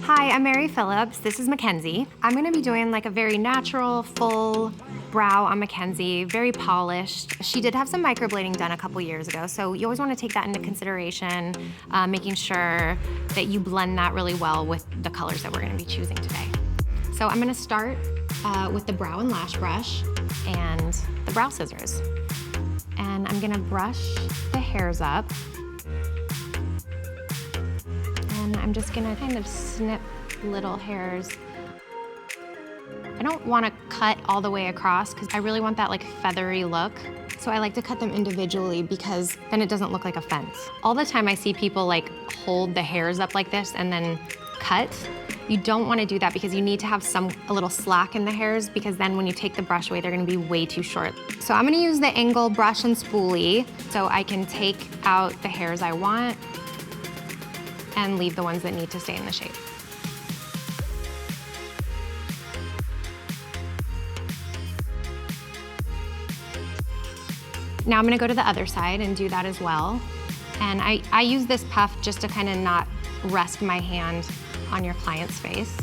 Hi, I'm Mary Phillips. This is Mackenzie. I'm gonna be doing like a very natural, full brow on Mackenzie, very polished. She did have some microblading done a couple years ago, so you always wanna take that into consideration, making sure that you blend that really well with the colors that we're gonna be choosing today. So I'm gonna start with the brow and lash brush and the brow scissors. And I'm gonna brush the hairs up. And I'm just gonna kind of snip little hairs. I don't wanna cut all the way across because I really want that like feathery look. So I like to cut them individually because then it doesn't look like a fence. All the time I see people like hold the hairs up like this and then cut. You don't wanna do that because you need to have a little slack in the hairs because then when you take the brush away, they're gonna be way too short. So I'm gonna use the angle brush and spoolie so I can take out the hairs I want and leave the ones that need to stay in the shape. Now I'm gonna go to the other side and do that as well. And I use this puff just to kind of not rest my hand on your client's face.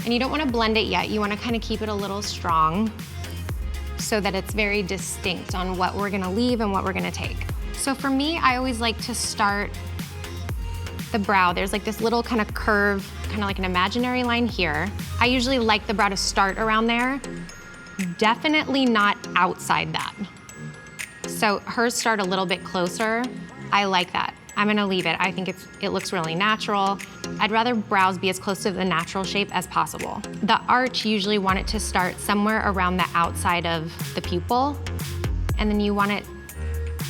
And you don't wanna blend it yet. You wanna kind of keep it a little strong so that it's very distinct on what we're gonna leave and what we're gonna take. So for me, I always like to start the brow. There's like this little kind of curve, kind of like an imaginary line here. I usually like the brow to start around there. Definitely not outside that. So hers start a little bit closer. I like that. I'm gonna leave it. I think it looks really natural. I'd rather brows be as close to the natural shape as possible. The arch, you usually want it to start somewhere around the outside of the pupil, and then you want it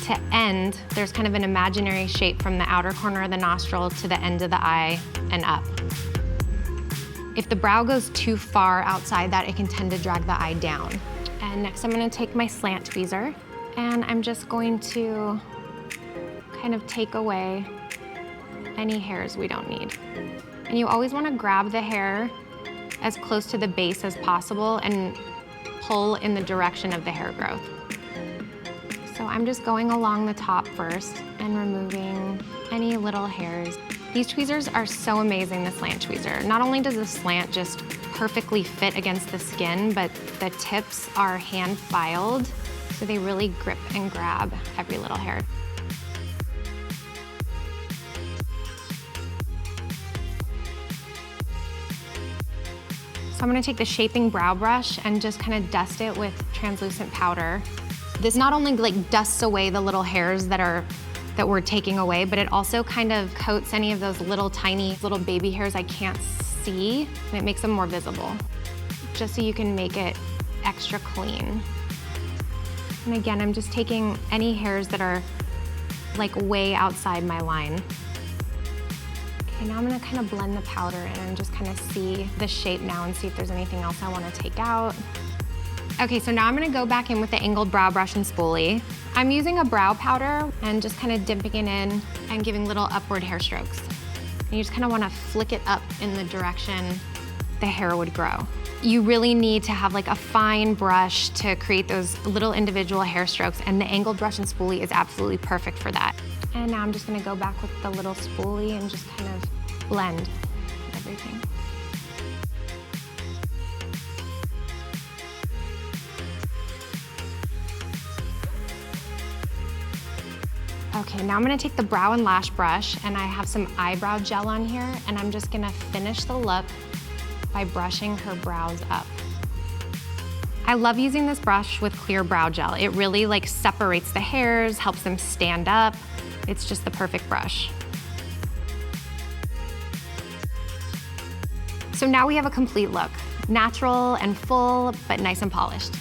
to end, there's kind of an imaginary shape from the outer corner of the nostril to the end of the eye and up. If the brow goes too far outside that, it can tend to drag the eye down. And next I'm gonna take my slant tweezer and I'm just going to kind of take away any hairs we don't need. And you always wanna grab the hair as close to the base as possible and pull in the direction of the hair growth. So I'm just going along the top first and removing any little hairs. These tweezers are so amazing, the slant tweezer. Not only does the slant just perfectly fit against the skin, but the tips are hand filed, so they really grip and grab every little hair. So I'm gonna take the shaping brow brush and just kind of dust it with translucent powder. This not only like dusts away the little hairs that we're taking away, but it also kind of coats any of those little tiny little baby hairs I can't see, and it makes them more visible, just so you can make it extra clean. And again, I'm just taking any hairs that are like way outside my line. Okay, now I'm gonna kind of blend the powder in and just kind of see the shape now and see if there's anything else I wanna take out. Okay, so now I'm gonna go back in with the angled brow brush and spoolie. I'm using a brow powder and just kind of dipping it in and giving little upward hair strokes. And you just kind of wanna flick it up in the direction the hair would grow. You really need to have like a fine brush to create those little individual hair strokes, and the angled brush and spoolie is absolutely perfect for that. And now I'm just gonna go back with the little spoolie and just kind of blend everything. Okay, now I'm gonna take the brow and lash brush, and I have some eyebrow gel on here, and I'm just gonna finish the look by brushing her brows up. I love using this brush with clear brow gel. It really like separates the hairs, helps them stand up. It's just the perfect brush. So now we have a complete look. Natural and full, but nice and polished.